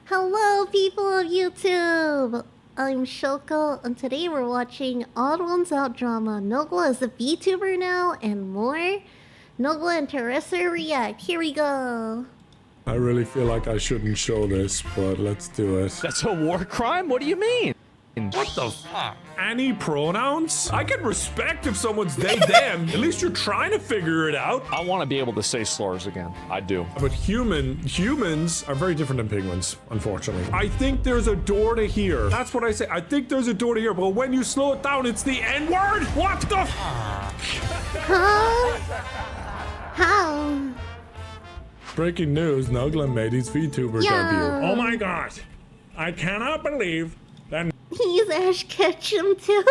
Hello, people of YouTube! I'm Schoko, and today we're watching Odd1sOut drama. Nogla is a VTuber now, and more. Nogla and Teresa React. Here we go! I really feel like I shouldn't show this, but let's do it. That's a war crime? What do you mean? What the fuck? Any pronouns? I can respect if someone's they, them. At least you're trying to figure it out. I want to be able to say slurs again. I do. But humans are very different than penguins, unfortunately. I think there's a door to here. That's what I say. I think there's a door to here, but when you slow it down, it's the N-word? What the f- Huh? How? Breaking news, Nugland made his VTuber debut. Oh my gosh. I cannot believe that He's Ash Ketchum too.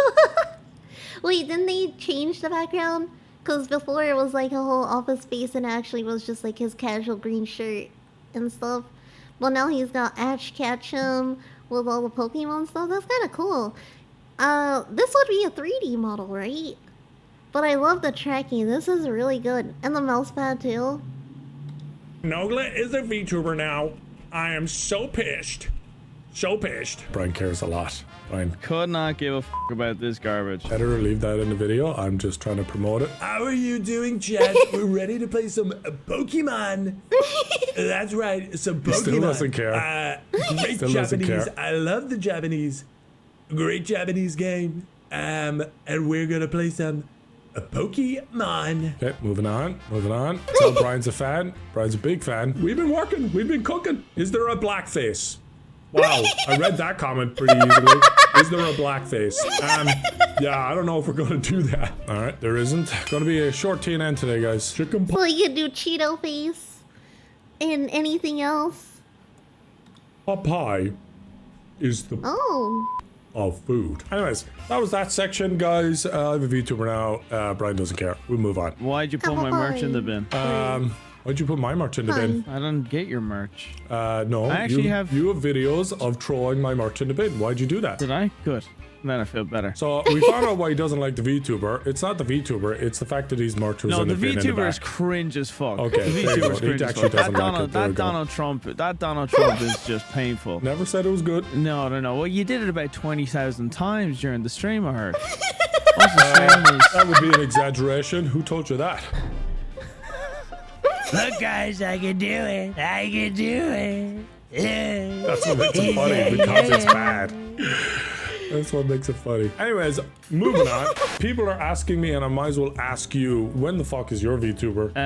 Wait, didn't they change the background? Because before it was like a whole office space and it actually was just like his casual green shirt and stuff. Well, now he's got Ash Ketchum with all the Pokemon stuff. That's kind of cool. This would be a 3D model, right? But I love the tracking. This is really good. And the mouse pad too. Nogla is a VTuber now. I am so pissed. So pissed. Brian cares a lot. Brian. Could not give a f about this garbage. Better leave that in the video. I'm just trying to promote it. How are you doing, chat? We're ready to play some Pokemon. That's right, some Pokemon. He still doesn't care. Great still Japanese. Care. I love the Japanese. Great Japanese game. And we're gonna play some Pokemon. Okay, moving on. Tell Brian's a fan. Brian's a big fan. We've been working. We've been cooking. Is there a blackface? Wow, I read that comment pretty easily. Is there a blackface? Yeah, I don't know if we're gonna do that. All right, there isn't. Gonna be a short TNN today, guys. Chicken Well, you can do Cheeto face and anything else. pie is the of food. Anyways, that was that section, guys. I have a VTuber now. Brian doesn't care. We'll move on. Why'd you put my merch in the bin? Why'd you put my merch in the bin? I don't get your merch. No. I actually you have videos of throwing my merch in the bin. Why'd you do that? Did I? Good. Then I feel better. So we found out why he doesn't like the VTuber. It's not the VTuber. It's the fact that his merch was in the bin. No, the VTuber is back. cringe as fuck. Okay, the VTuber is cringe as fuck. That Donald Trump is just painful. Never said it was good. No. Well, you did it about 20,000 times during the stream, I heard. That would be an exaggeration. Who told you that? Look, guys, I can do it. I can do it. That's what makes it funny, because it's bad. That's what makes it funny. Anyways, moving on. People are asking me, and I might as well ask you, when the fuck is your VTuber?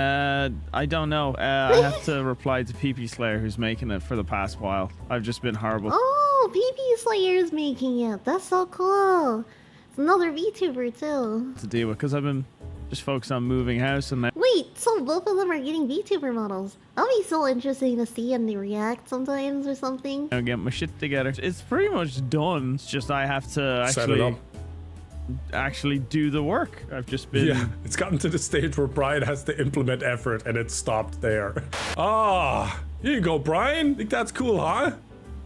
I don't know. I have to reply to PP Slayer, who's making it for the past while. I've just been horrible. Oh, PP Slayer's making it. That's so cool. It's another VTuber too. To deal with, because I've been just focused on moving house and now. Wait, so both of them are getting VTuber models? That'll be so interesting to see and they react sometimes or something. I'll get my shit together. It's pretty much done. It's just I have to Set it up. actually do the work. I've just been... Yeah, it's gotten to the stage where Brian has to implement effort and it stopped there. Ah, here you go, Brian. Think that's cool, huh?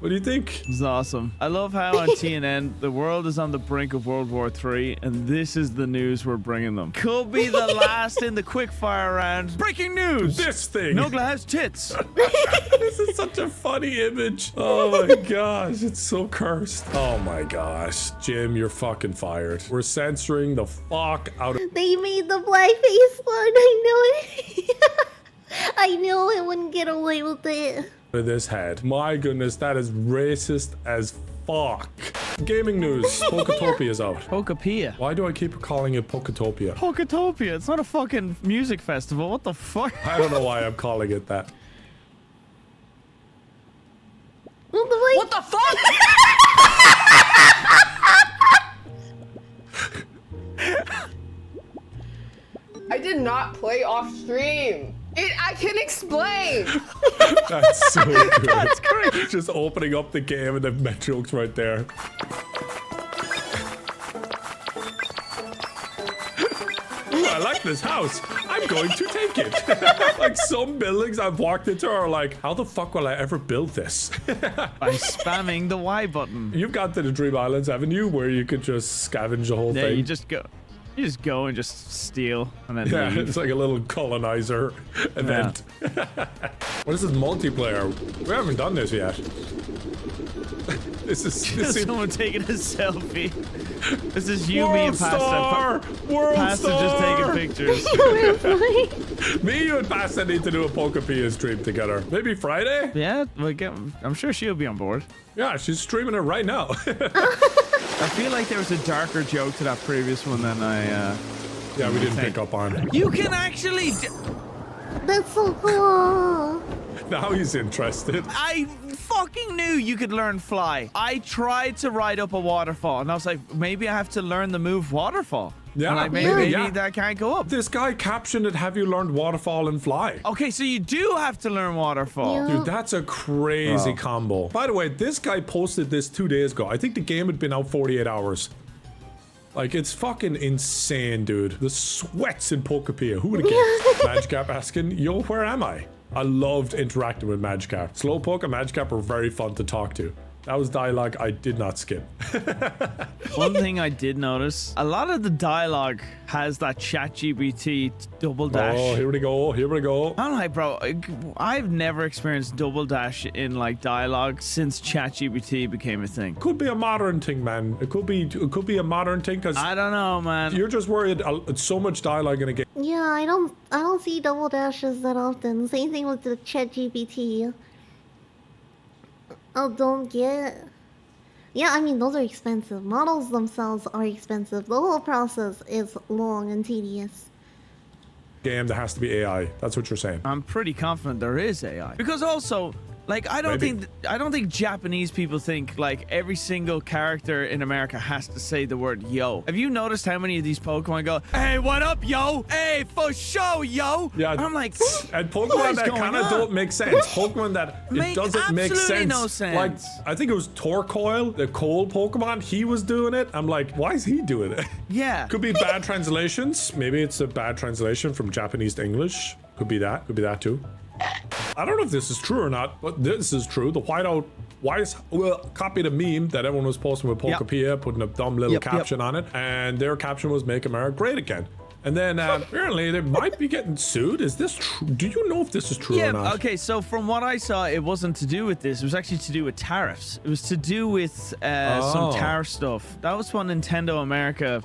What do you think? It's awesome. I love how on TNN, the world is on the brink of World War III, and this is the news we're bringing them. Could be the last in the quickfire round. Breaking news! This thing! Nogla has tits! This is such a funny image. Oh my gosh, it's so cursed. Oh my gosh. Jim, you're fucking fired. We're censoring the fuck out of... They made the blackface one. I knew it. I knew it wouldn't get away with it. This head. My goodness, that is racist as fuck. Gaming news. Poketopia is out. Pokepia. Why do I keep calling it Poketopia? Poketopia. It's not a fucking music festival. What the fuck? I don't know why I'm calling it that. What the fuck? I did not play off stream. I can explain. That's so good. That's great. Just opening up the game and the met jokes right there. Ooh, I like this house. I'm going to take it. Like some buildings I've walked into are like, how the fuck will I ever build this? By spamming the Y button. You've got to the Dream Islands, haven't you? Where you could just scavenge the whole thing. Yeah, you just go. You just go and just steal and then leave. It's like a little colonizer event. What is this multiplayer? We haven't done this yet. This is Someone taking a selfie. This is you, World me, and Star! Pasta. World Pasta Star! just taking pictures. Me, you, and Pasta need to do a Pokepia stream together. Maybe Friday? Yeah, I'm sure she'll be on board. Yeah, she's streaming it right now. I feel like there was a darker joke to that previous one than I. Yeah, we didn't pick up on. You can actually. That's so cool. Now he's interested. I fucking knew you could learn fly. I tried to ride up a waterfall, and I was like, maybe I have to learn the move waterfall. Yeah, And like, maybe that can't go up. This guy captioned it, have you learned waterfall and fly? Okay, so you do have to learn waterfall. Yeah. Dude, that's a crazy combo. By the way, this guy posted this 2 days ago. I think the game had been out 48 hours. Like, it's fucking insane, dude. The sweats in Pokepia. Who would have guessed? Magikarp asking, yo, where am I? I loved interacting with Magikarp. Slowpoke and Magikarp were very fun to talk to. That was dialogue I did not skip. One thing I did notice, a lot of the dialogue has that ChatGPT double dash. Oh, here we go. Here we go. I'm like, bro, I've never experienced double dash in like dialogue since ChatGPT became a thing. Could be a modern thing, man. It could be a modern thing because I don't know, man. you're just worried so much dialogue in a game. Yeah, I don't see double dashes that often. Same thing with the ChatGPT. Oh, don't get. Yeah, I mean, those are expensive. Models themselves are expensive. The whole process is long and tedious. Game that has to be AI. That's what you're saying. I'm pretty confident there is AI. Because also, like, I don't think Japanese people think like every single character in America has to say the word yo. Have you noticed how many of these Pokemon go, hey, what up, yo? Hey, for show, yo. Yeah. I'm like, And what Pokemon is that going kind of on? don't make sense. Pokemon that it doesn't make absolutely sense. no sense. Like, I think it was Torkoal, the cold Pokemon. He was doing it. I'm like, why is he doing it? yeah. Could be bad translations. Maybe it's a bad translation from Japanese to English. Could be that. Could be that too. I don't know if this is true or not, but this is true. The whiteout copied a meme that everyone was posting with Pokepia, putting a dumb little caption on it, and their caption was "Make America Great Again." And then apparently they might be getting sued. Is this true? Do you know if this is true or not? Okay, so from what I saw, it wasn't to do with this. It was actually to do with tariffs. It was to do with some tariff stuff. That was what Nintendo America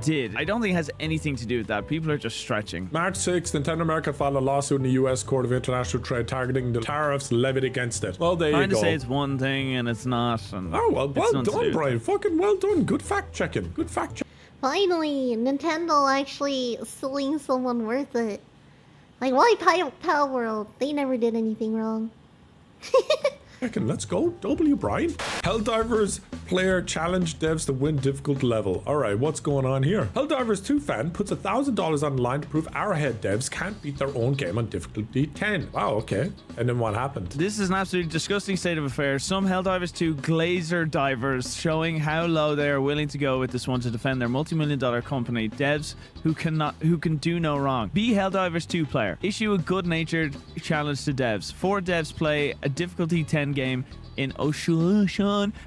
did. I don't think it has anything to do with that. People are just stretching. March 6th, Nintendo America filed a lawsuit in the U.S. Court of International Trade targeting the tariffs levied against it. Well, there you go. Trying to say it's one thing and it's not. And Oh, well nothing to done, do. Brian. Fucking well done. Good fact checking. Good fact checking. Finally, Nintendo actually suing someone worth it. Like, why Pal World? They never did anything wrong. Let's go. W, Brian. Helldivers player challenge devs to win difficult level. All right, what's going on here? Helldivers 2 fan puts $1,000 on the line to prove Arrowhead devs can't beat their own game on difficulty 10. Wow, okay. And then what happened? This is an absolutely disgusting state of affairs. Some Helldivers 2 glazer divers showing how low they are willing to go with this one to defend their multi-million-dollar company. Devs who can do no wrong. Be Helldivers 2 player. Issue a good-natured challenge to devs. 4 devs play a difficulty 10 game in Ocean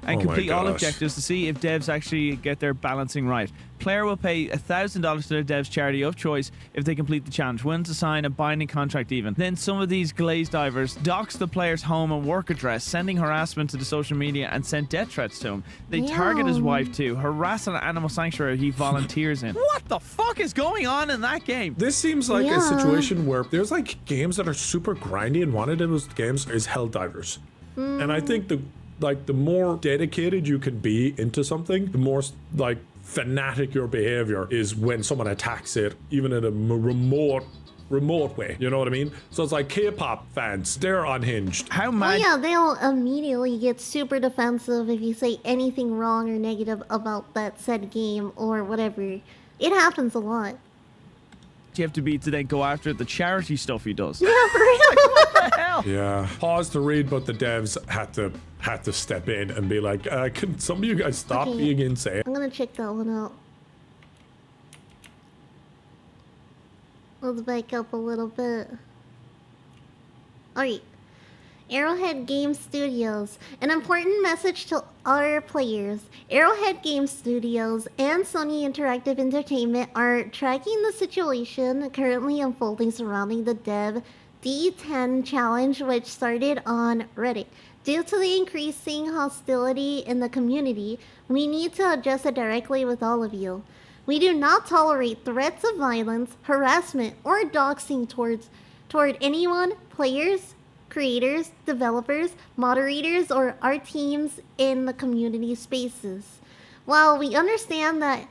and complete all objectives to see if devs actually get their balancing right. Player will pay $1,000 to their devs charity of choice if they complete the challenge. Willing to sign a binding contract even. Then some of these glaze divers dox the player's home and work address, sending harassment to the social media and sent death threats to him. They target his wife too, harass an animal sanctuary he volunteers in. What the fuck is going on in that game? This seems like a situation where there's like games that are super grindy, and one of those games is Helldivers. And I think the more dedicated you can be into something, the more like fanatic your behavior is when someone attacks it, even in a remote way. You know what I mean? So it's like K-pop fans, they're unhinged. How Oh mad? yeah, they'll immediately get super defensive if you say anything wrong or negative about that said game or whatever. It happens a lot. You have to be to then go after the charity stuff he does. Yeah, for real. Hell. Yeah. Pause to read, but the devs had to step in and be like, can some of you guys stop Okay. being insane? I'm gonna check that one out. Let's back up a little bit. Alright. Arrowhead Game Studios. An important message to our players. Arrowhead Game Studios and Sony Interactive Entertainment are tracking the situation currently unfolding surrounding the Dev D10 challenge, which started on Reddit. Due to the increasing hostility in the community, we need to address it directly with all of you. We do not tolerate threats of violence, harassment, or doxing toward anyone, players, creators, developers, moderators, or our teams in the community spaces. While we understand that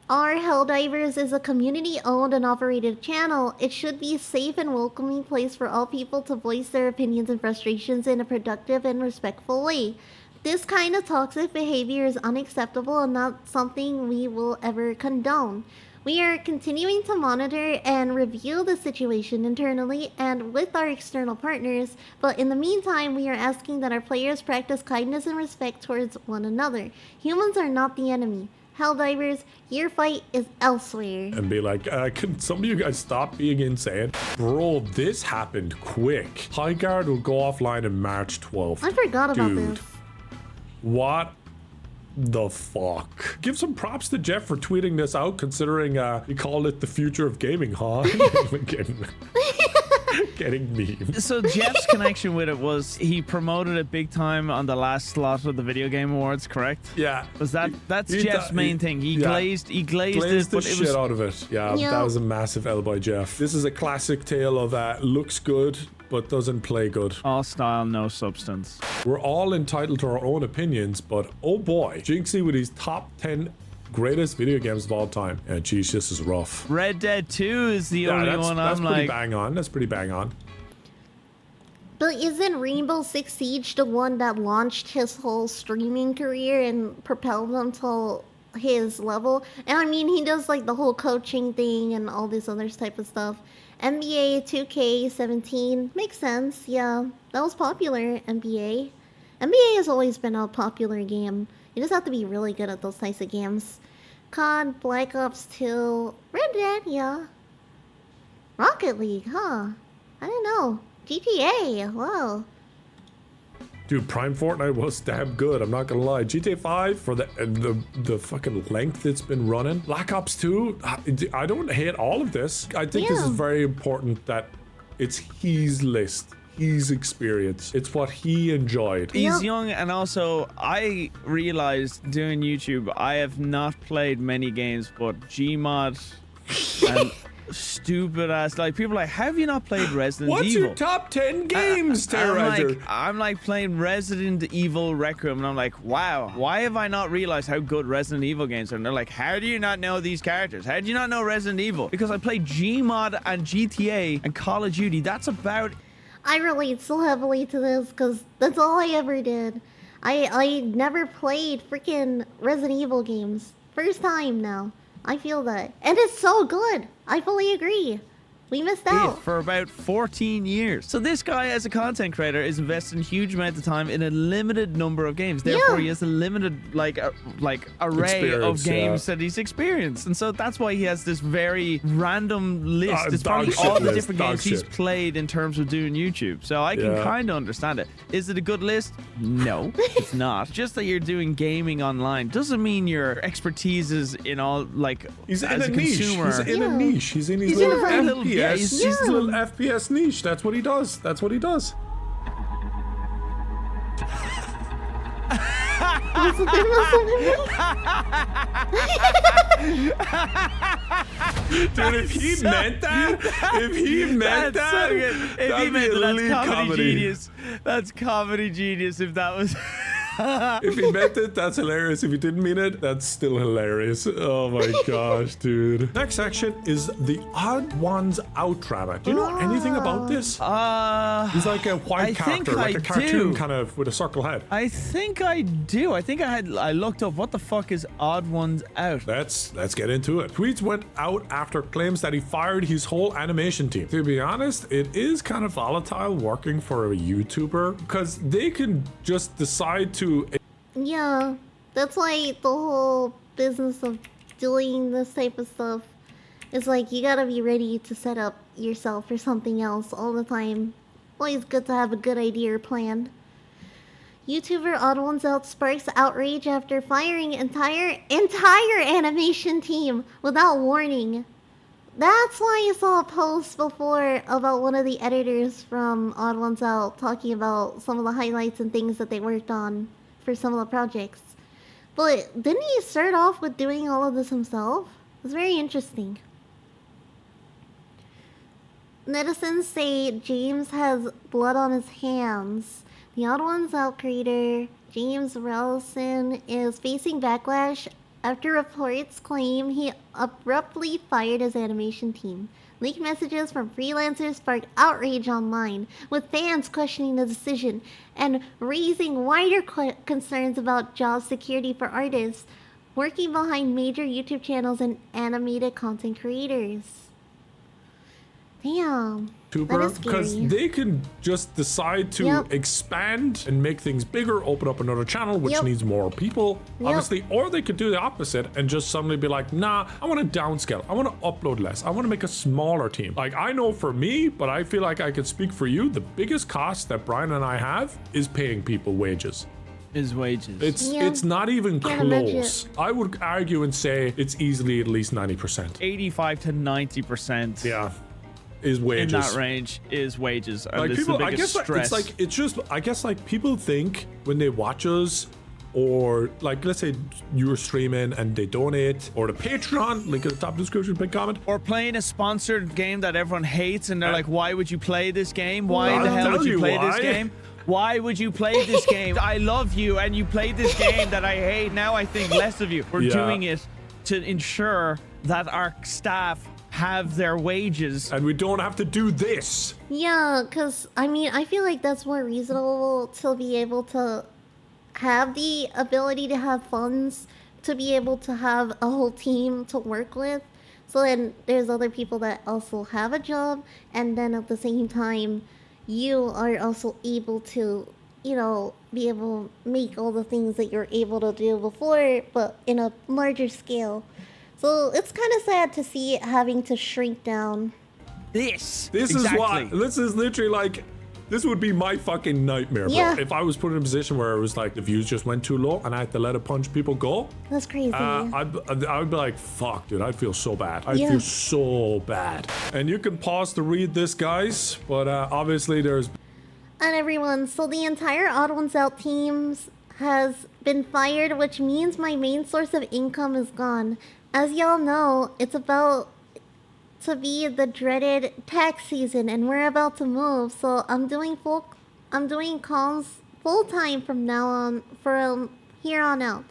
our Helldivers is a community-owned and operated channel, it should be a safe and welcoming place for all people to voice their opinions and frustrations in a productive and respectful way. This kind of toxic behavior is unacceptable and not something we will ever condone. We are continuing to monitor and review the situation internally and with our external partners, but in the meantime, we are asking that our players practice kindness and respect towards one another. Humans are not the enemy. Helldivers, your fight is elsewhere. And be like, can some of you guys stop being insane? Bro, this happened quick. High Guard will go offline in March 12th. I forgot about this. What the fuck? Give some props to Jeff for tweeting this out, considering he called it the future of gaming, huh? Getting memes. So Jeff's connection with it was he promoted it big time on the last slot of the Video Game Awards, correct? Yeah. Was that's Jeff's main thing? He glazed it, the but shit out of it. Yeah, that was a massive L by Jeff. This is a classic tale of looks good but doesn't play good. All style, no substance. We're all entitled to our own opinions, but oh boy, Jinxie with his top 10 greatest video games of all time. Yeah, geez, this is rough. Red Dead 2 is the only one I'm like... Bang on. That's pretty bang on. But isn't Rainbow Six Siege the one that launched his whole streaming career and propelled him to his level? And I mean, he does like the whole coaching thing and all this other type of stuff. NBA 2K17 makes sense. Yeah, that was popular. NBA has always been a popular game. You just have to be really good at those types of games. COD, Black Ops 2, Red Dead, yeah. Rocket League, huh? I don't know. GTA, whoa. Dude, Prime Fortnite was damn good. I'm not gonna lie. GTA 5 for the fucking length it's been running. Black Ops 2, I don't hate all of this. I think this is very important that it's his list. His experience. It's what he enjoyed. He's young, and also I realized doing YouTube, I have not played many games, but Gmod and stupid ass, like people are like, have you not played Resident Evil? What's your top 10 games, Terroriser? I'm like playing Resident Evil Requiem, and I'm like, wow, why have I not realized how good Resident Evil games are? And they're like, how do you not know these characters? How do you not know Resident Evil? Because I played Gmod and GTA and Call of Duty. That's about... I relate so heavily to this because that's all I ever did. I never played freaking Resident Evil games. First time now. I feel that. And it's so good. I fully agree. We missed out. For about 14 years. So this guy, as a content creator, is investing huge amount of time in a limited number of games. Therefore, he has a limited array of games that he's experienced. And so that's why he has this very random list. It's probably all the different games he's played in terms of doing YouTube. So I can kind of understand it. Is it a good list? No, it's not. Just that you're doing gaming online doesn't mean your expertise is in all, like, he's as in a niche. consumer. He's in a niche. He's in his little FPS. He's a little FPS niche. That's what he does. That's what he does. Dude, if he meant that, that's comedy genius. That's comedy genius if that was... If he meant it, that's hilarious. If he didn't mean it, that's still hilarious. Oh my gosh, dude. Next section is the Odd1sOut drama. Do you know anything about this? He's like a white character, like a cartoon kind of with a circle head. I think I do. I think I looked up what the fuck is Odd1sOut. Let's get into it. Tweets went out after claims that he fired his whole animation team. To be honest, it is kind of volatile working for a YouTuber because they can just decide to... Yeah, that's why the whole business of doing this type of stuff is like you gotta be ready to set up yourself for something else all the time. Always good to have a good idea or plan. YouTuber Odd1sOut sparks outrage after firing entire animation team without warning. That's why I saw a post before about one of the editors from Odd1sOut talking about some of the highlights and things that they worked on for some of the projects. But didn't he start off with doing all of this himself? It's very interesting. Netizens say James has blood on his hands. The Odd1sOut creator, James Rallison, is facing backlash after reports claim he abruptly fired his animation team. Leaked messages from freelancers sparked outrage online, with fans questioning the decision and raising wider concerns about job security for artists working behind major YouTube channels and animated content creators. Damn. That is Because scary. they can just decide to expand and make things bigger, open up another channel which needs more people, obviously, or they could do the opposite and just suddenly be like, nah, I want to downscale, I want to upload less, I want to make a smaller team. Like, I know for me, but I feel like I could speak for you, the biggest cost that Brian and I have is paying people wages. His wages. It's not even Can't close. imagine. I would argue and say it's easily at least 90%. 85 to 90%. Yeah. Is wages. In that range is wages. And Like it's people, the I biggest guess stress. it's just, I guess like people think when they watch us, or like let's say you were streaming and they donate, or the Patreon, link in the top description, pinned comment. Or playing a sponsored game that everyone hates and they're like, why would you play this game? Why in I'll the hell tell would you you play why. this game? Why would you play this game? I love you and you played this game that I hate. Now I think less of you. We're doing it to ensure that our staff have their wages. And we don't have to do this. Yeah, because, I mean, I feel like that's more reasonable to be able to have the ability to have funds, to be able to have a whole team to work with. So then there's other people that also have a job, and then at the same time, you are also able to, you know, be able to make all the things that you're able to do before, but in a larger scale. So it's kind of sad to see it having to shrink down. This is what, this is literally like, this would be my fucking nightmare, bro. Yeah. If I was put in a position where it was like the views just went too low and I had to let a bunch of people go. That's crazy. I would be like, fuck, dude, I'd feel so bad. I'd feel so bad. And you can pause to read this, guys, but obviously there's... And everyone, so the entire Odd1sOut teams has been fired, which means my main source of income is gone. As y'all know, it's about to be the dreaded tax season, and we're about to move. So I'm doing comms full time from now on, from here on out.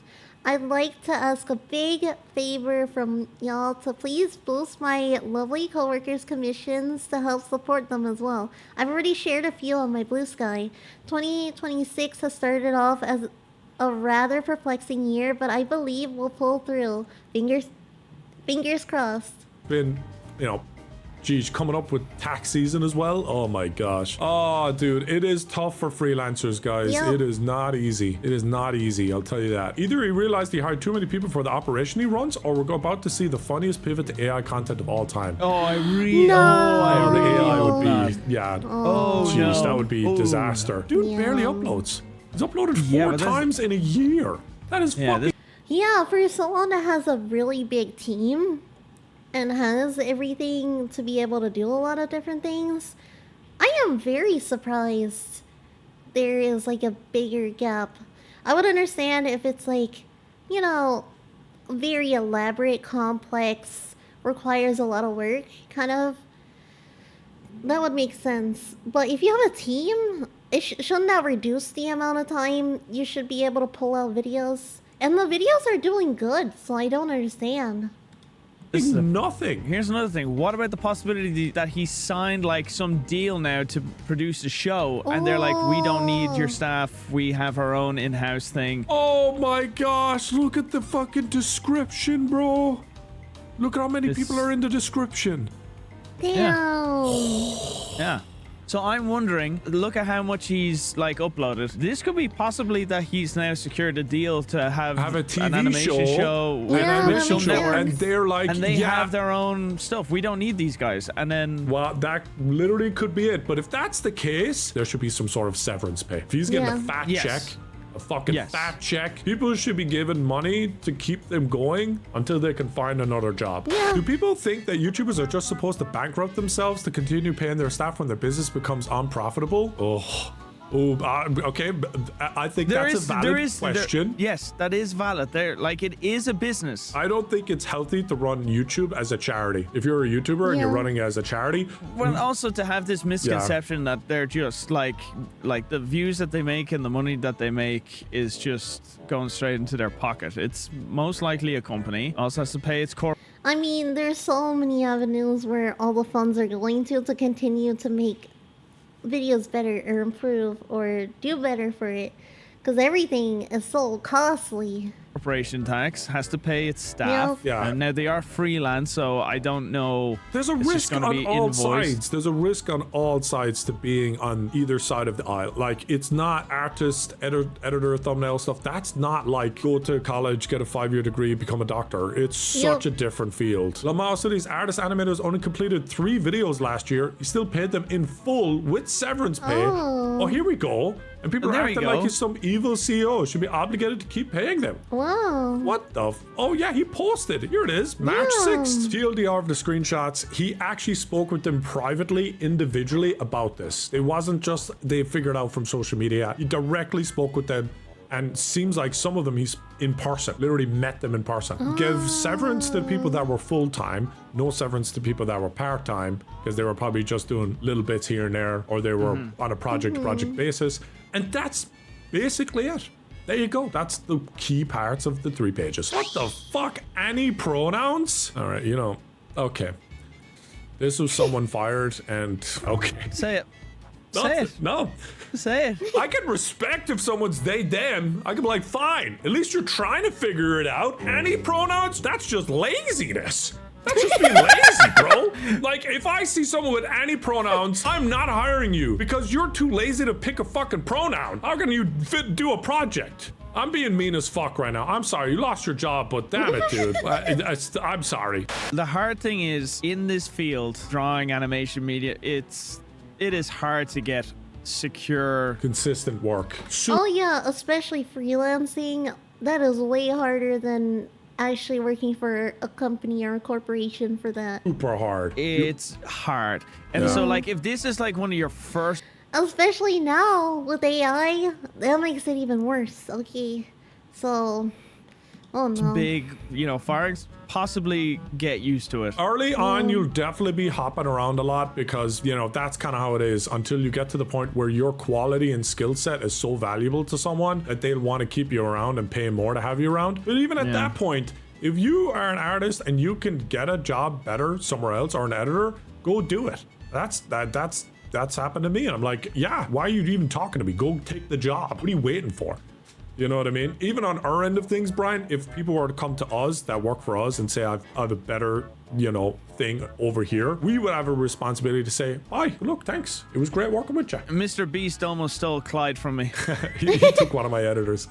I'd like to ask a big favor from y'all to please boost my lovely coworkers' commissions to help support them as well. I've already shared a few on my Blue Sky. 2026 has started off as a rather perplexing year, but I believe we'll pull through. Fingers crossed. Been, you know, geez, coming up with tax season as well. Oh my gosh. Oh, dude, it is tough for freelancers, guys. It is not easy. It is not easy, I'll tell you that. Either he realized he hired too many people for the operation he runs, or we're about to see the funniest pivot to AI content of all time. Oh, I really... No. The AI would be, yeah. Oh, jeez, no. that would be disaster. Dude barely uploads. He's uploaded 4 times in a year. That is fucking... Yeah, for someone that has a really big team and has everything to be able to do a lot of different things, I am very surprised there is like a bigger gap. I would understand if it's like, you know, very elaborate, complex, requires a lot of work, kind of. That would make sense. But if you have a team, shouldn't that reduce the amount of time you should be able to pull out videos? And the videos are doing good, so I don't understand. Nothing. Here's another thing. What about the possibility that he signed like some deal now to produce a show, and they're like, we don't need your staff, we have our own in-house thing. Oh my gosh, look at the fucking description, bro. Look at how many people are in the description. Damn. Yeah. So I'm wondering, look at how much he's like uploaded. This could be possibly that he's now secured a deal to have a TV an animation show with animation some network. And they're like, and they have their own stuff. We don't need these guys. And then, well, that literally could be it. But if that's the case, there should be some sort of severance pay. If he's getting a fat check, a fucking fat check. People should be given money to keep them going until they can find another job. Yeah. Do people think that YouTubers are just supposed to bankrupt themselves to continue paying their staff when their business becomes unprofitable? Okay. I think that's a valid question. Yes, that is valid. Like, it is a business. I don't think it's healthy to run YouTube as a charity. If you're a YouTuber and you're running it as a charity. Well, also to have this misconception that they're just like the views that they make and the money that they make is just going straight into their pocket. It's most likely a company. Also has to pay its core. I mean, there's so many avenues where all the funds are going to continue to make videos better or improve or do better for it, because everything is so costly. Corporation tax has to pay its staff. Yeah. And now they are freelance, so I don't know. There's a risk on all sides. There's a risk on all sides to being on either side of the aisle. Like, it's not artist, editor, thumbnail stuff. That's not like go to college, get a 5-year degree, become a doctor. It's such a different field. Lamau City's artist animators only completed 3 videos last year. He still paid them in full with severance pay. Oh, here we go. And people are acting like he's some evil CEO. Should be obligated to keep paying them. Wow. What the oh yeah, he posted. Here it is. March 6th. TLDR of the screenshots. He actually spoke with them privately, individually about this. It wasn't just they figured out from social media. He directly spoke with them. And seems like some of them he's in person, literally met them in person. Give severance to people that were full-time, no severance to people that were part-time, because they were probably just doing little bits here and there, or they were on a project-to-project basis. And that's basically it. There you go. That's the key parts of the 3 pages. What the fuck? Any pronouns? All right, you know, okay. This was someone fired and okay. Say it. Say it. No. Say it. I can respect if someone's they, them. I can be like, fine. At least you're trying to figure it out. Any pronouns? That's just laziness. That's just being lazy, bro. Like, if I see someone with any pronouns, I'm not hiring you because you're too lazy to pick a fucking pronoun. How can you do a project? I'm being mean as fuck right now. I'm sorry, you lost your job, but damn it, dude. I'm sorry. The hard thing is, in this field, drawing, animation, media, it is hard to get secure, consistent work. Oh yeah, especially freelancing. That is way harder than actually working for a company or a corporation for that. Super hard. It's hard. And so, like, if this is like one of your first... Especially now with AI, that makes it even worse. Okay, so... Oh no. Big, you know, firings, possibly get used to it. Early on, you'll definitely be hopping around a lot because, you know, that's kind of how it is until you get to the point where your quality and skill set is so valuable to someone that they'll want to keep you around and pay more to have you around. But even at that point, if you are an artist and you can get a job better somewhere else or an editor, go do it. That's happened to me. And I'm like, yeah, why are you even talking to me? Go take the job. What are you waiting for? You know what I mean? Even on our end of things, Brian, if people were to come to us that work for us and say, I have a better, you know, thing over here, we would have a responsibility to say, hi, look, thanks. It was great working with you. Mr. Beast almost stole Clyde from me. he took one of my editors.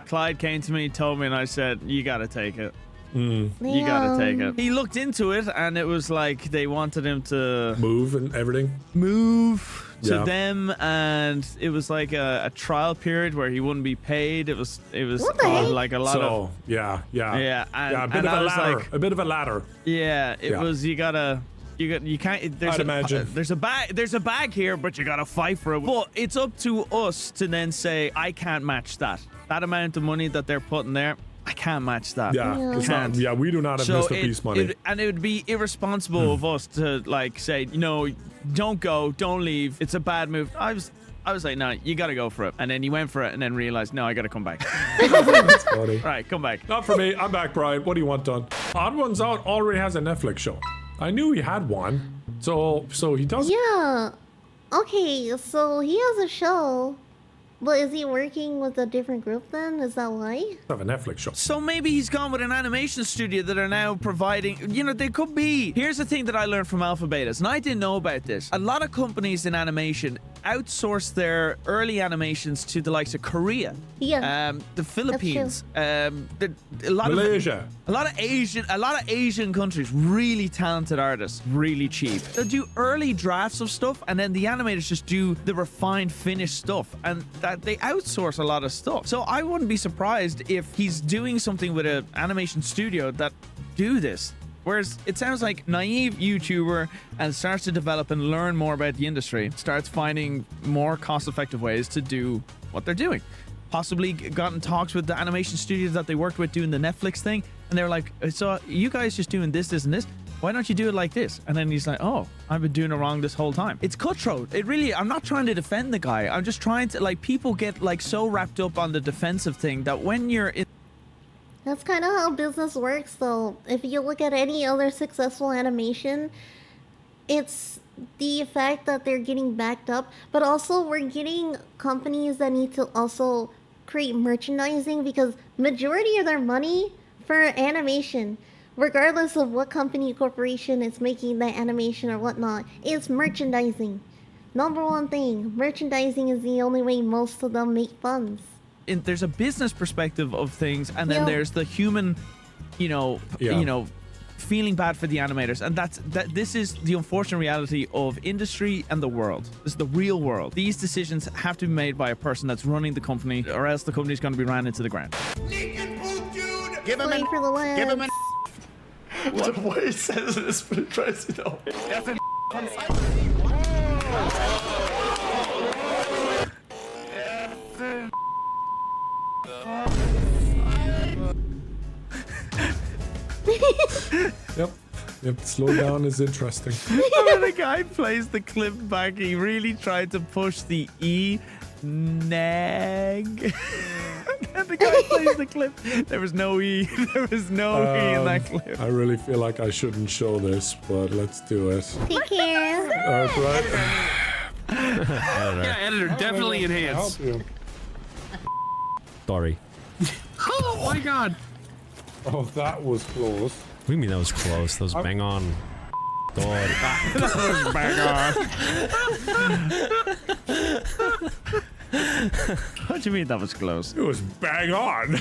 Clyde came to me, told me, and I said, you got to take it. You gotta take it. He looked into it and it was like they wanted him to move and everything. Move to them, and it was like a trial period where he wouldn't be paid. It was like a lot of yeah, and, a bit of a ladder. Like, a bit of a ladder. Yeah, it was. You can't. There's a bag here, but you gotta fight for it. But it's up to us to then say, I can't match that amount of money that they're putting there. I can't match that. Yeah, we do not have Mr. Beast money. And it would be irresponsible of us to like say, no, don't go, don't leave. It's a bad move. I was like, no, you gotta go for it. And then you went for it and then realized, no, I gotta come back. That's funny. Right, come back. Not for me. I'm back, Brian. What do you want done? Odd1sOut already has a Netflix show. I knew he had one. So he does. Yeah. Okay, so he has a show. But is he working with a different group then? Is that why? Have a Netflix show. So maybe he's gone with an animation studio that are now providing, you know, they could be. Here's the thing that I learned from Alpha Betas, and I didn't know about this. A lot of companies in animation outsourced their early animations to the likes of Korea, Yeah. the Philippines, a lot Malaysia. a lot of Asian countries, really talented artists, really cheap. They'll do early drafts of stuff, and then the animators just do the refined, finished stuff, and that they outsource a lot of stuff. So I wouldn't be surprised if he's doing something with an animation studio that do this. Whereas it sounds like naive YouTuber and starts to develop and learn more about the industry, starts finding more cost-effective ways to do what they're doing. Possibly got in talks with the animation studios that they worked with doing the Netflix thing, and they're like, so you guys just doing this, this, and this? Why don't you do it like this? And then he's like, oh, I've been doing it wrong this whole time. It's cutthroat. It really, I'm not trying to defend the guy. I'm just trying to, like, people get like so wrapped up on the defensive thing that when you're in That's kind of how business works, though. If you look at any other successful animation, it's the fact that they're getting backed up, but also we're getting companies that need to also create merchandising, because majority of their money for animation, regardless of what company corporation is making the animation or whatnot, is merchandising. Number one thing, merchandising is the only way most of them make funds. there's a business perspective of things, and then there's the human, you know, feeling bad for the animators, and this is the unfortunate reality of industry and the world. This is the real world. These decisions have to be made by a person that's running the company, or else the company's going to be ran into the ground. Give him for the legs. Give him an. The way he says it is pretty crazy though. Yep, slow down is interesting. When the guy plays the clip back, he really tried to push the E nag. And the guy plays the clip. There was no E. There was no E in that clip. I really feel like I shouldn't show this, but let's do it. Take care. All right. Yeah, editor, definitely enhance. Sorry. Oh my god. Oh, that was close. What do you mean that was close? That was bang on. God. What do you mean that was close? It was bang on.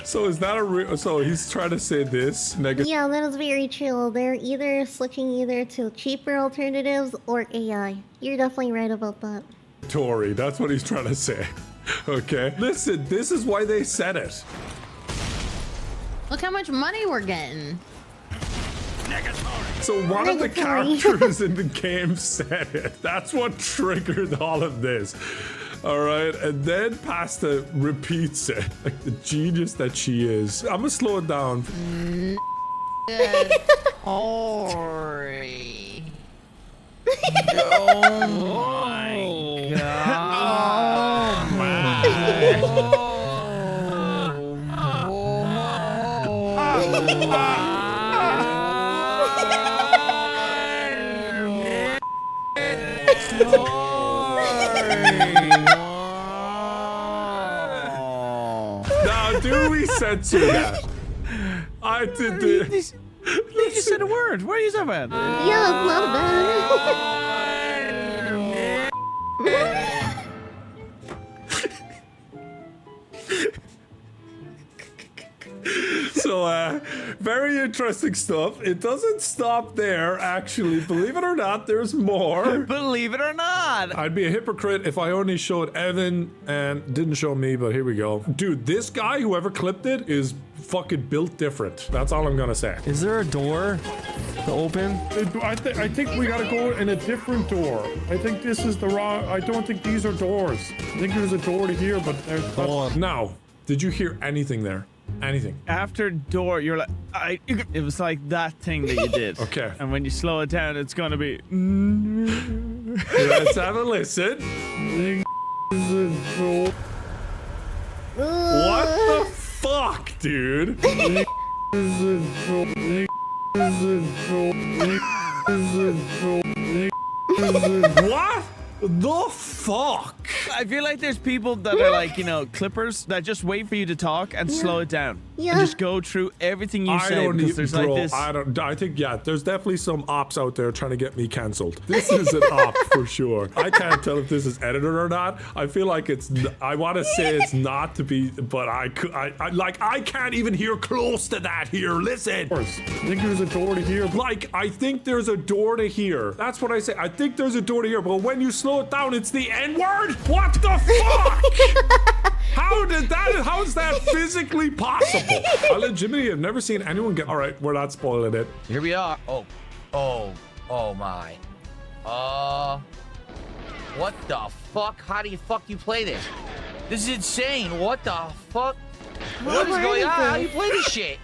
So is that a so he's trying to say this negative? Yeah, that is very true. They're either switching either to cheaper alternatives or AI. You're definitely right about that. Tory, that's what he's trying to say. Okay. Listen, this is why they said it. Look how much money we're getting. So one of the Negatory. characters in the game said it. That's what triggered all of this. All right, and then Pasta repeats it like the genius that she is. I'm gonna slow it down. Sorry. Oh my god. Now, do we censor that? I did this. You just said a word. What are you talking about? Yeah, it's not bad. So, very interesting stuff. It doesn't stop there, actually. Believe it or not, there's more. Believe it or not. I'd be a hypocrite if I only showed Evan and didn't show me, but here we go. Dude, this guy, whoever clipped it, is fucking built different. That's all I'm gonna say. Is there a door to open? I think we gotta go in a different door. I think this is the wrong. I don't think these are doors. I think there's a door to here, but there's Now, did you hear anything there? Anything? After door, you're like, it was like that thing that you did. Okay. And when you slow it down, it's gonna be. Let's have a listen. What the fuck, dude? What the fuck? I feel like there's people that are like, you know, clippers that just wait for you to talk and slow it down. Yeah. and just go through everything you say because there's like this. I think, yeah, there's definitely some ops out there trying to get me cancelled. This is an op for sure. I can't tell if this is edited or not. I feel like it's, I want to say it's not to be, but I can't even hear close to that here. Listen. I think there's a door to here. Like, I think there's a door to here. That's what I say. I think there's a door to here, but when you slow it down, it's the N-word? What the fuck? How is that physically possible? I legitimately have never seen anyone get, all right, we're not spoiling it. Here we are. Oh my. What the fuck? How do you play this? This is insane. What the fuck? What is going on? How do you play this shit?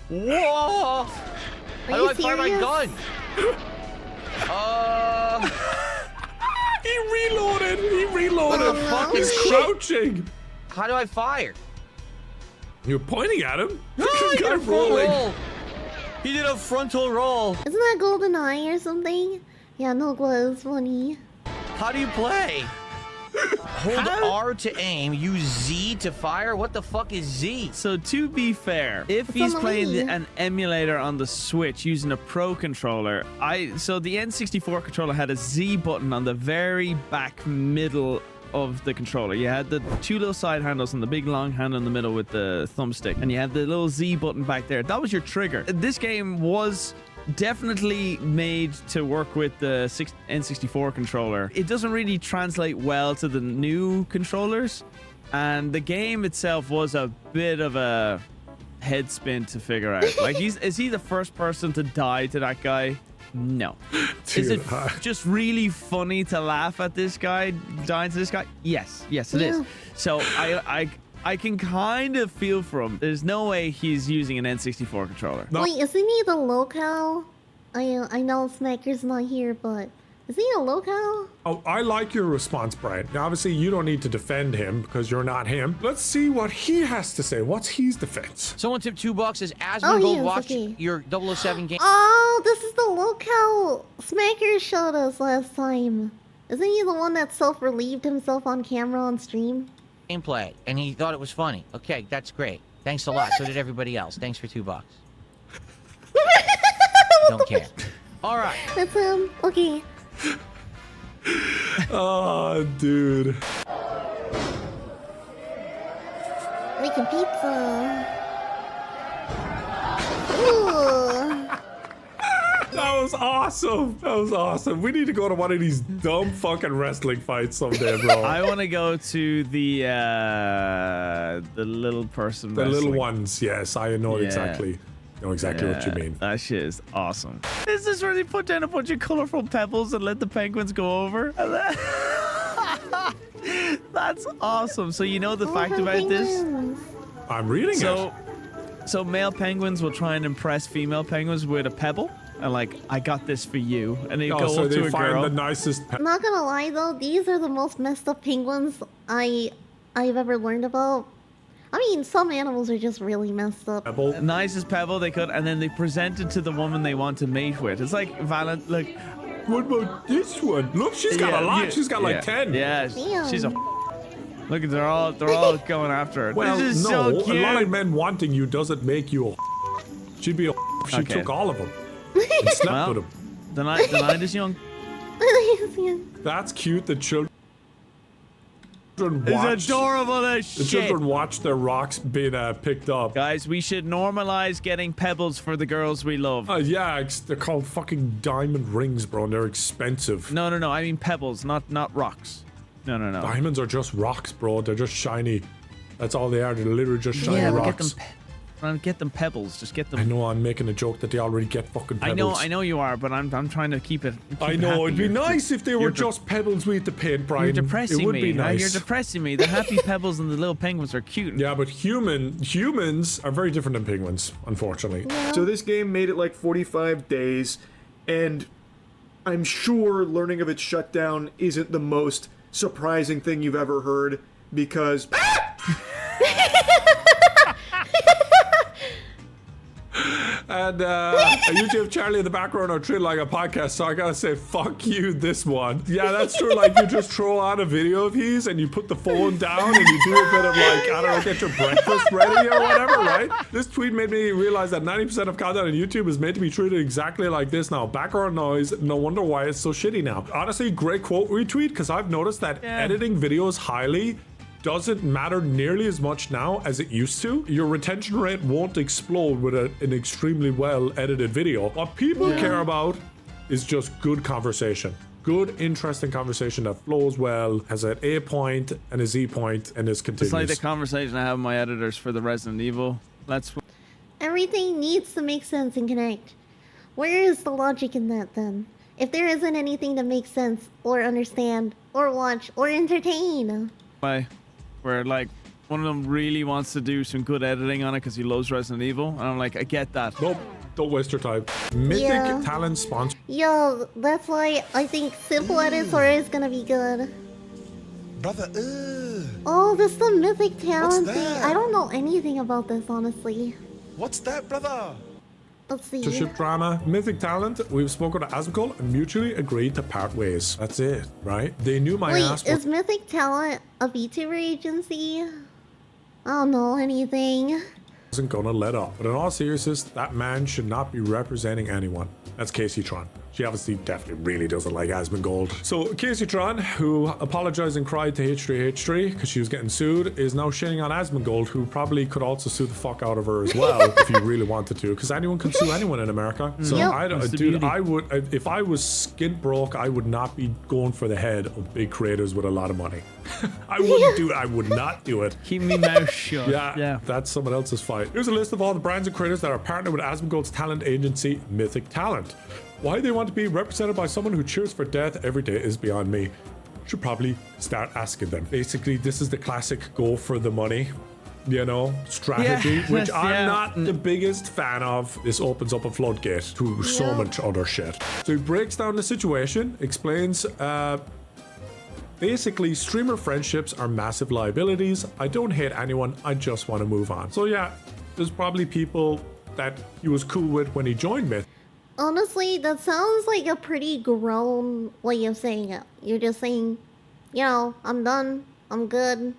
Whoa! How do I fire my gun? He reloaded. What the fuck is crouching. How do I fire? You're pointing at him. No, he did a frontal roll. He did a frontal roll. Isn't that GoldenEye or something? Yeah, Nogla is funny. How do you play? Hold R to aim, use Z to fire? What the fuck is Z? So to be fair, if he's playing an emulator on the Switch using a Pro controller, so the N64 controller had a Z button on the very back middle of the controller. You had the two little side handles and the big long handle in the middle with the thumbstick, and you had the little Z button back there. That was your trigger. This game was definitely made to work with the N64 controller. It doesn't really translate well to the new controllers, and the game itself was a bit of a head spin to figure out. Like, is he the first person to die to that guy? No. Dude, is it just really funny to laugh at this guy dying to this guy? Yes it is. So I can kind of feel for him. There's no way he's using an N64 controller. No. Wait, isn't he the locale? I know Smacker's not here, but is he a locale? Oh, I like your response, Brian. Now, obviously, you don't need to defend him because you're not him. Let's see what he has to say. What's his defense? Someone tipped $2 as Asmund Gold watched your 007 game. Oh, this is the locale Smacker showed us last time. Isn't he the one that self-relieved himself on camera on stream? Gameplay, and he thought it was funny. Okay, that's great. Thanks a lot. So did everybody else. Thanks for $2. Don't care. All right. That's him. Okay. Oh, dude. Making pizza. Ooh. That was awesome. That was awesome. We need to go to one of these dumb fucking wrestling fights someday, bro. I want to go to the little person. The wrestling. little ones, yes. I know exactly. Know exactly what you mean. That shit is awesome. Is this where they put down a bunch of colorful pebbles and let the penguins go over? That's awesome. So you know the fact about this? I'm reading it. So male penguins will try and impress female penguins with a pebble. And like, I got this for you. And they go so up they to a find girl. the nicest. I'm not gonna lie though, these are the most messed up penguins I've ever learned about. I mean, some animals are just really messed up. Pebble. Nicest pebble they could, and then they present it to the woman they want to mate with. It's like like, what about this one? Look, she's got a lot. She's got like 10. Yeah, she's a. Look, they're all going after her. Well, this is no, so cute. a lot of men wanting you doesn't make you a. She'd be a. She took all of them. And slept with them. The night is young. That's cute. The children. It's adorable as shit. The children watch their rocks being picked up. Guys, we should normalize getting pebbles for the girls we love. Yeah, they're called fucking diamond rings, bro, and they're expensive. No. I mean pebbles, not rocks. No. Diamonds are just rocks, bro. They're just shiny. That's all they are. They're literally just shiny rocks. Get them pebbles. Just get them. I know I'm making a joke that they already get fucking pebbles. I know you are, but I'm trying to keep it. I know it'd be nice if they were just pebbles we had to paint, Brian. You're depressing it would me. be nice. You're depressing me. The happy pebbles and the little penguins are cute. Yeah, but humans are very different than penguins, unfortunately. So this game made it like 45 days, and I'm sure learning of its shutdown isn't the most surprising thing you've ever heard, because And YouTube Charlie in the background are treated like a podcast, so I gotta say, fuck you, this one. Yeah, that's true. Like, you just throw on a video of his and you put the phone down and you do a bit of like, I don't know, get your breakfast ready or whatever, right? This tweet made me realize that 90% of content on YouTube is meant to be treated exactly like this now. Background noise, no wonder why it's so shitty now. Honestly, great quote retweet, because I've noticed that editing videos highly doesn't matter nearly as much now as it used to. Your retention rate won't explode with an extremely well edited video. What people care about is just good conversation. Good, interesting conversation that flows well, has an A point and a Z point, and is continuous. It's like the conversation I have with my editors for the Resident Evil. Everything needs to make sense and connect. Where is the logic in that then? If there isn't anything to make sense, or understand, or watch, or entertain. Where like one of them really wants to do some good editing on it because he loves Resident Evil, and I'm like, I get that. Nope, don't waste your time. Mythic Talent sponsor. Yo, that's why I think simple edits are always gonna be good. Brother, oh, this is the Mythic Talent What's thing. that? I don't know anything about this, honestly. What's that, brother? Let's see. To ship drama, Mythic Talent, we've spoken to Asmacol and mutually agreed to part ways. That's it, right? They knew my ass. Wait, is Mythic Talent a VTuber agency? I don't know anything. Wasn't gonna let up. But in all seriousness, that man should not be representing anyone. That's Casey Tron. She obviously definitely really doesn't like Asmongold. So Casey Tron, who apologized and cried to H3H3 because she was getting sued, is now shitting on Asmongold, who probably could also sue the fuck out of her as well if he really wanted to, because anyone can sue anyone in America. So I would, if I was skint broke, I would not be going for the head of big creators with a lot of money. I wouldn't do it. I would not do it. Keep me mouth shut. Yeah, that's someone else's fight. Here's a list of all the brands and creators that are partnered with Asmongold's talent agency, Mythic Talent. Why they want to be represented by someone who cheers for death every day is beyond me. Should probably start asking them. Basically, this is the classic go for the money, you know, strategy, which I'm not the biggest fan of. This opens up a floodgate to so much other shit. So he breaks down the situation, explains, basically, streamer friendships are massive liabilities. I don't hate anyone, I just want to move on. So yeah, there's probably people that he was cool with when he joined Myth. Honestly, that sounds like a pretty grown way of saying it. You're just saying, you know, I'm done, I'm good.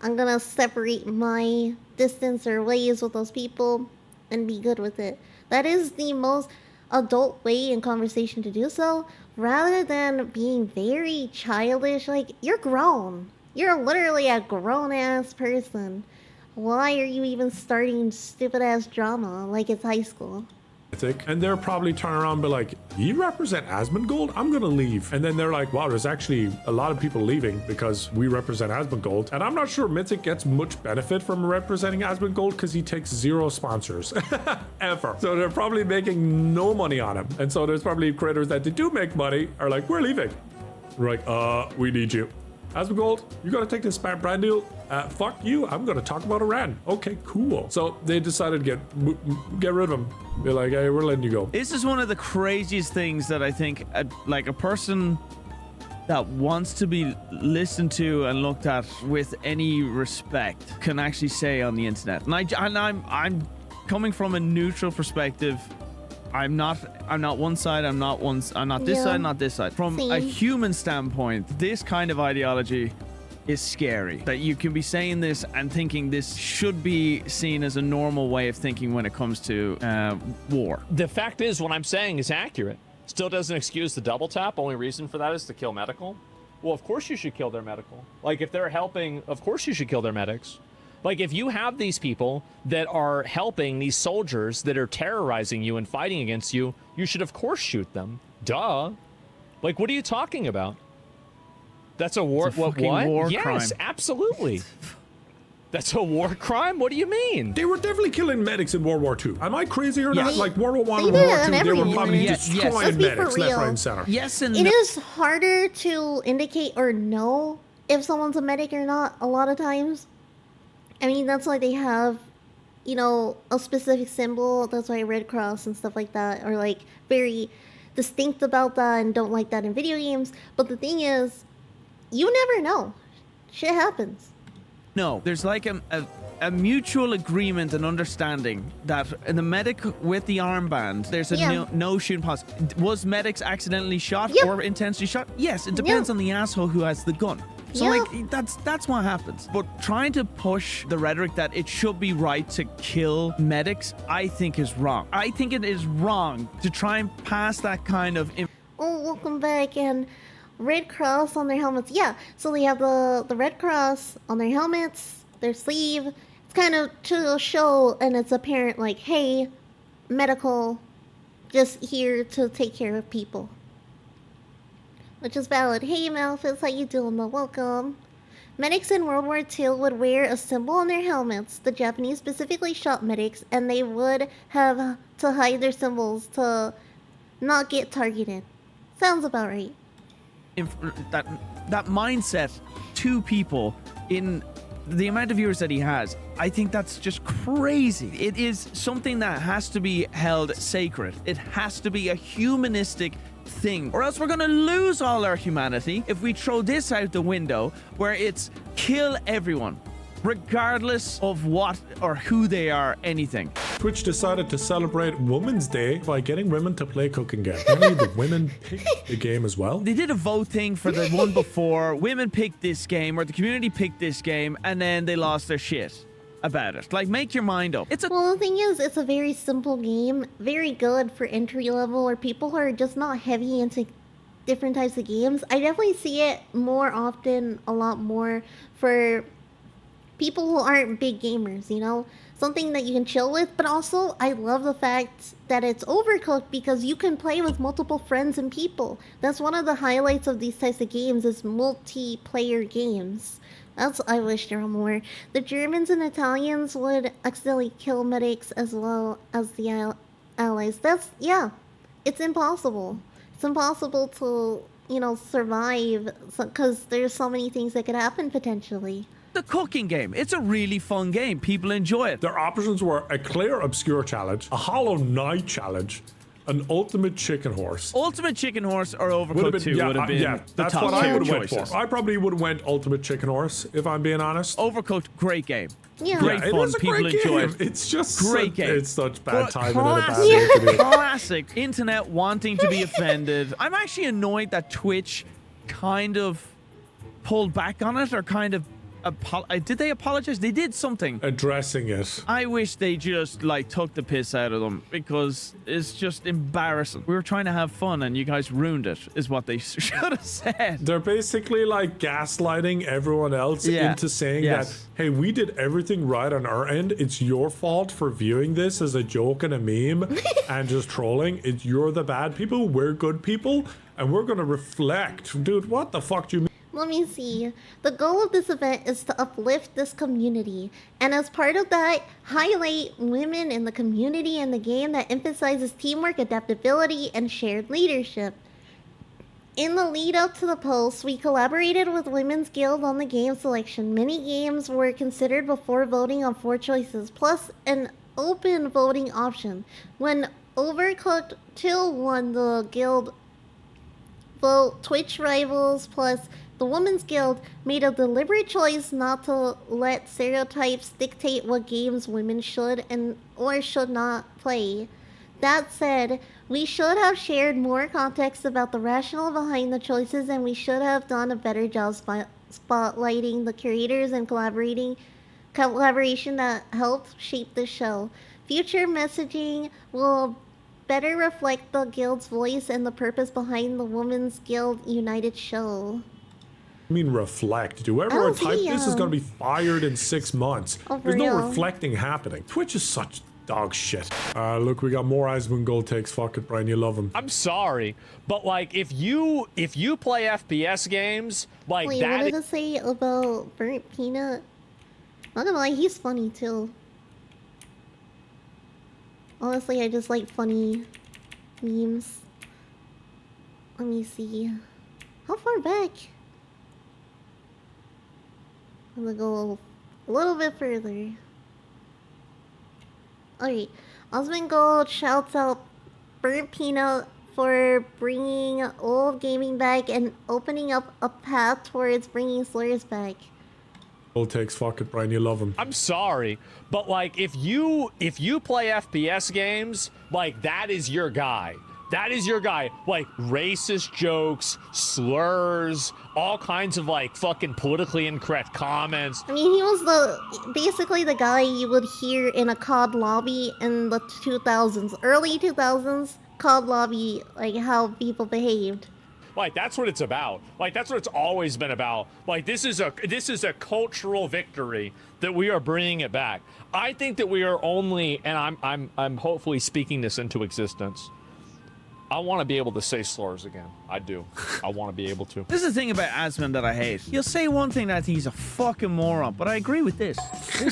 I'm gonna separate my distance or ways with those people and be good with it. That is the most adult way in conversation to do so, rather than being very childish. Like, you're grown. You're literally a grown-ass person. Why are you even starting stupid-ass drama like it's high school? And they're probably turning around and be like, you represent Asmongold? I'm gonna leave. And then they're like, wow, there's actually a lot of people leaving because we represent Asmongold. And I'm not sure Mythic gets much benefit from representing Asmongold because he takes 0 sponsors ever. So they're probably making no money on him. And so there's probably creators that they do make money are like, we're leaving. We're like, we need you. Asmongold, you gotta take this brand deal. Fuck you, I'm gonna talk about Iran. Okay, cool. So they decided to get rid of him. They're like, hey, we're letting you go. This is one of the craziest things that I think, like a person that wants to be listened to and looked at with any respect can actually say on the internet. And I'm coming from a neutral perspective. I'm not one side, I'm not this side, not this side. From a human standpoint, this kind of ideology is scary. That you can be saying this and thinking this should be seen as a normal way of thinking when it comes to war. The fact is, what I'm saying is accurate. Still doesn't excuse the double tap. Only reason for that is to kill medical. Well, of course you should kill their medical. Like, if they're helping, of course you should kill their medics. Like, if you have these people that are helping these soldiers that are terrorizing you and fighting against you, you should of course shoot them. Duh. Like, what are you talking about? That's a war. What? War yes, crime. Absolutely. That's a war crime? What do you mean? They were definitely killing medics in World War II. Am I crazy or not? Like, World War I and They World did War II, they were everything. probably Let's destroying be for medics left, real. right, and center. Yes and It is harder to indicate or know if someone's a medic or not a lot of times. I mean, that's why they have, you know, a specific symbol. That's why Red Cross and stuff like that are, like, very distinct about that and don't like that in video games. But the thing is, you never know. Shit happens. No, there's like a mutual agreement and understanding that in the medic with the armband, there's a no shooting policy. Was medics accidentally shot or intentionally shot? Yes, it depends on the asshole who has the gun. So like that's what happens. But trying to push the rhetoric that it should be right to kill medics, I think is wrong. I think it is wrong to try and pass that kind of. Oh, welcome back. And Red Cross on their helmets. Yeah, so they have the Red Cross on their helmets, their sleeve. It's kind of to show, and it's apparent like, hey, medical, just here to take care of people. Which is valid. Hey, Malphus, how you doing, though? Welcome. Medics in World War II would wear a symbol on their helmets. The Japanese specifically shot medics, and they would have to hide their symbols to not get targeted. Sounds about right. That mindset to people in the amount of viewers that he has, I think that's just crazy. It is something that has to be held sacred. It has to be a humanistic thing, or else we're gonna lose all our humanity if we throw this out the window where it's kill everyone, regardless of what or who they are, anything. Twitch decided to celebrate Women's Day by getting women to play cooking game. Apparently the women picked the game as well. They did a vote thing for the one before. Women picked this game, or the community picked this game, and then they lost their shit about it. Like, make your mind up. Well, the thing is, it's a very simple game, very good for entry level or people who are just not heavy into different types of games. I definitely see it more often, a lot more for people who aren't big gamers, you know? Something that you can chill with, but also I love the fact that it's overcooked because you can play with multiple friends and people. That's one of the highlights of these types of games, is multiplayer games. I wish there were more. The Germans and Italians would accidentally kill medics as well as the allies. It's impossible. It's impossible to, survive because there's so many things that could happen potentially. The cooking game. It's a really fun game. People enjoy it. Their options were a clear obscure challenge, a Hollow Knight challenge, an Ultimate Chicken Horse. Ultimate Chicken Horse or Overcooked 2 would have been the that's top what I would have choices. went for. I probably would have went Ultimate Chicken Horse, if I'm being honest. Overcooked, great game. Yeah. Great fun. It is a People great enjoy game. it. It's just great game. It's such bad timing and a bad classic, day to do it. classic internet wanting to be offended. I'm actually annoyed that Twitch kind of pulled back on it, or kind of did they apologize? They did something. Addressing it. I wish they just took the piss out of them, because it's just embarrassing. We were trying to have fun and you guys ruined it, is what they should have said. They're basically gaslighting everyone else into saying that, hey, we did everything right on our end. It's your fault for viewing this as a joke and a meme and just trolling. You're the bad people. We're good people. And we're going to reflect. Dude, what the fuck do you mean? Let me see. The goal of this event is to uplift this community, and as part of that, highlight women in the community and the game that emphasizes teamwork, adaptability, and shared leadership. In the lead up to the post, we collaborated with Women's Guild on the game selection. Many games were considered before voting on 4 choices, plus an open voting option. When Overcooked 2 won the guild vote, Twitch rivals plus the Women's Guild made a deliberate choice not to let stereotypes dictate what games women should or should not play. That said, we should have shared more context about the rationale behind the choices, and we should have done a better job spotlighting the creators and collaboration that helped shape the show. Future messaging will better reflect the guild's voice and the purpose behind the Women's Guild United show. I mean, reflect. Whoever typed this is going to be fired in 6 months. There's no reflecting happening. Twitch is such dog shit. Look, we got more Iceman Gold takes. Fuck it, Brian. You love him. I'm sorry, but if you play FPS games, Wait, what did it say about Burnt Peanut? Not gonna lie, he's funny too. Honestly, I just like funny memes. Let me see. How far back? I'm gonna go a little bit further. Alright. Osmond Gold shouts out Burnt Peanut for bringing old gaming back and opening up a path towards bringing Slurs back. Old takes, fuck it, Brian, you love him. I'm sorry, but like if you play FPS games, like that is your guy. That is your guy. Like racist jokes, slurs, all kinds of like fucking politically incorrect comments. I mean, he was basically the guy you would hear in a COD lobby in the 2000s, early 2000s COD lobby, like how people behaved. Like that's what it's about. Like that's what it's always been about. Like this is a cultural victory that we are bringing it back. I think that we are only, and I'm hopefully speaking this into existence. I want to be able to say slurs again. I do. I want to be able to. This is the thing about Asman that I hate. He'll say one thing that I think he's a fucking moron, but I agree with this. He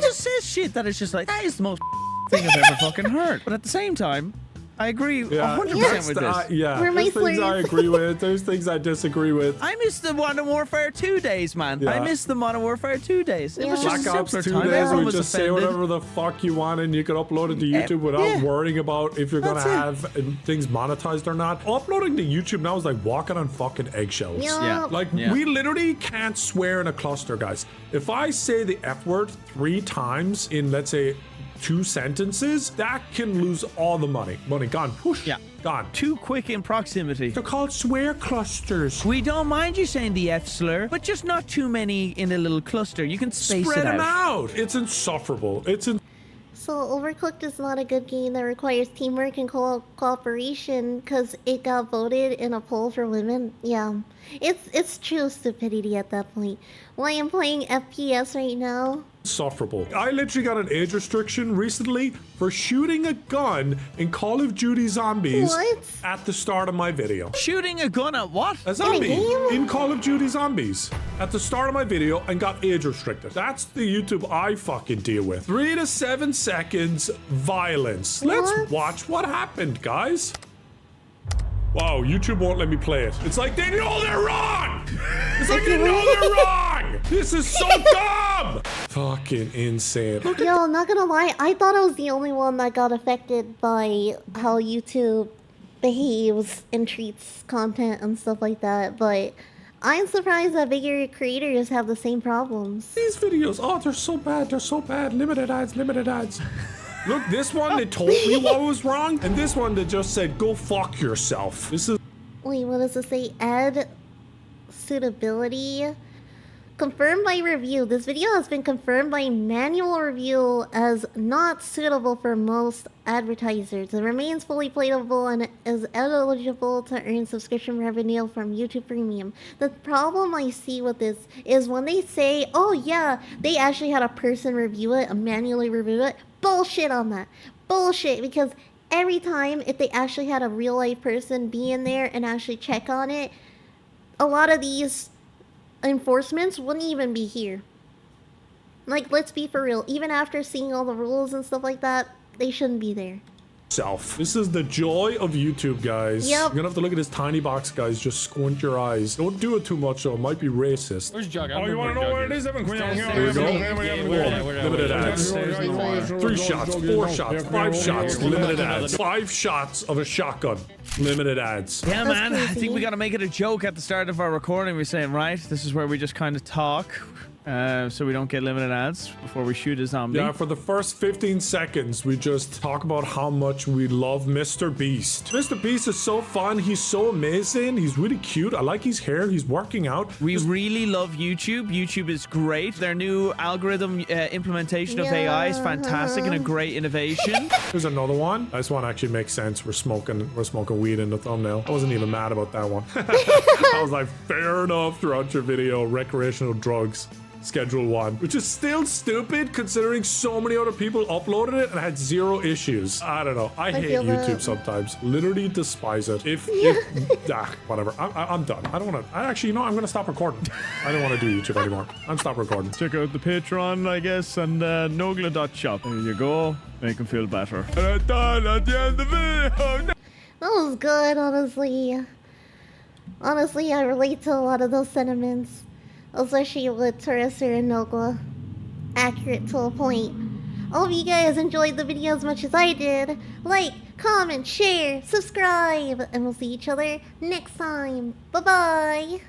just says shit that is just like, that is the most thing I've ever fucking heard. But at the same time, I agree 100% with this. There's things I agree with. There's things I disagree with. I miss the Modern Warfare 2 days, man. Yeah. I miss the Modern Warfare 2 days. It was just Black a Ops simpler 2 time. days Everyone where you was just say offended. whatever the fuck you want and you can upload it to YouTube without worrying about if you're going to have things monetized or not. Uploading to YouTube now is like walking on fucking eggshells. Like, we literally can't swear in a cluster, guys. If I say the F word 3 times in, let's say, 2 sentences, that can lose all the money. Money gone. Whoosh. Yeah. Gone. Too quick in proximity. They're called swear clusters. We don't mind you saying the F slur, but just not too many in a little cluster. You can space Spread it them out. out. It's insufferable. So Overcooked is not a good game that requires teamwork and cooperation because it got voted in a poll for women. Yeah, it's true stupidity at that point. Why I'm playing FPS right now. Insufferable. I literally got an age restriction recently for shooting a gun in Call of Duty Zombies at the start of my video. Shooting a gun at what? A zombie in Call of Duty Zombies at the start of my video and got age restricted. That's the YouTube I fucking deal with. 3 to 7 seconds violence. Let's watch what happened, guys. Wow, YouTube won't let me play it. It's like they know they're wrong. It's like they know they're wrong. This is so dumb. Fucking insane. Yo, not gonna lie, I thought I was the only one that got affected by how YouTube behaves and treats content and stuff like that, but I'm surprised that bigger creators have the same problems. These videos, oh, they're so bad. They're so bad. Limited ads, limited ads. Look, this one, they told me what was wrong, and this one, they just said, go fuck yourself. This is... Wait, what does it say? Ad suitability? Confirmed by review. This video has been confirmed by manual review as not suitable for most advertisers. It remains fully playable and is eligible to earn subscription revenue from YouTube Premium. The problem I see with this is when they say, oh yeah, they actually had a person review it, manually review it. Bullshit on that. Bullshit, because every time if they actually had a real life person be in there and actually check on it, a lot of these enforcements wouldn't even be here. Like, let's be for real. Even after seeing all the rules and stuff like that, they shouldn't be there. This is the joy of YouTube, guys. Yep. You're gonna have to look at this tiny box, guys. Just squint your eyes. Don't do it too much, though. It might be racist. Where's Jug? Oh, you want to know where it is? Here we go. Limited ads. 3 shots, 4 shots, 5 shots, limited ads. 5 shots of a shotgun. Limited ads. Yeah, man. I think we gotta make it a joke at the start of our recording. We're saying, right, this is where we just kind of talk. So we don't get limited ads before we shoot a zombie. Yeah, for the first 15 seconds, we just talk about how much we love Mr. Beast. Mr. Beast is so fun. He's so amazing. He's really cute. I like his hair. He's working out. We really love YouTube. YouTube is great. Their new algorithm implementation of AI is fantastic and a great innovation. There's another one. This one actually makes sense. We're smoking weed in the thumbnail. I wasn't even mad about that one. I was like, fair enough throughout your video. Recreational drugs. Schedule 1, which is still stupid considering so many other people uploaded it and had 0 issues. I don't know. I hate YouTube sometimes. Literally despise it. Whatever. I'm done. I don't want to. Actually, you know, I'm going to stop recording. I don't want to do YouTube anymore. I'm stop recording. Check out the Patreon, I guess, and Nogla.shop. There you go. Make them feel better. That was good, honestly. Honestly, I relate to a lot of those sentiments. Especially with Teresa and Nogla. Accurate to a point. I hope you guys enjoyed the video as much as I did. Like, comment, share, subscribe, and we'll see each other next time. Bye-bye!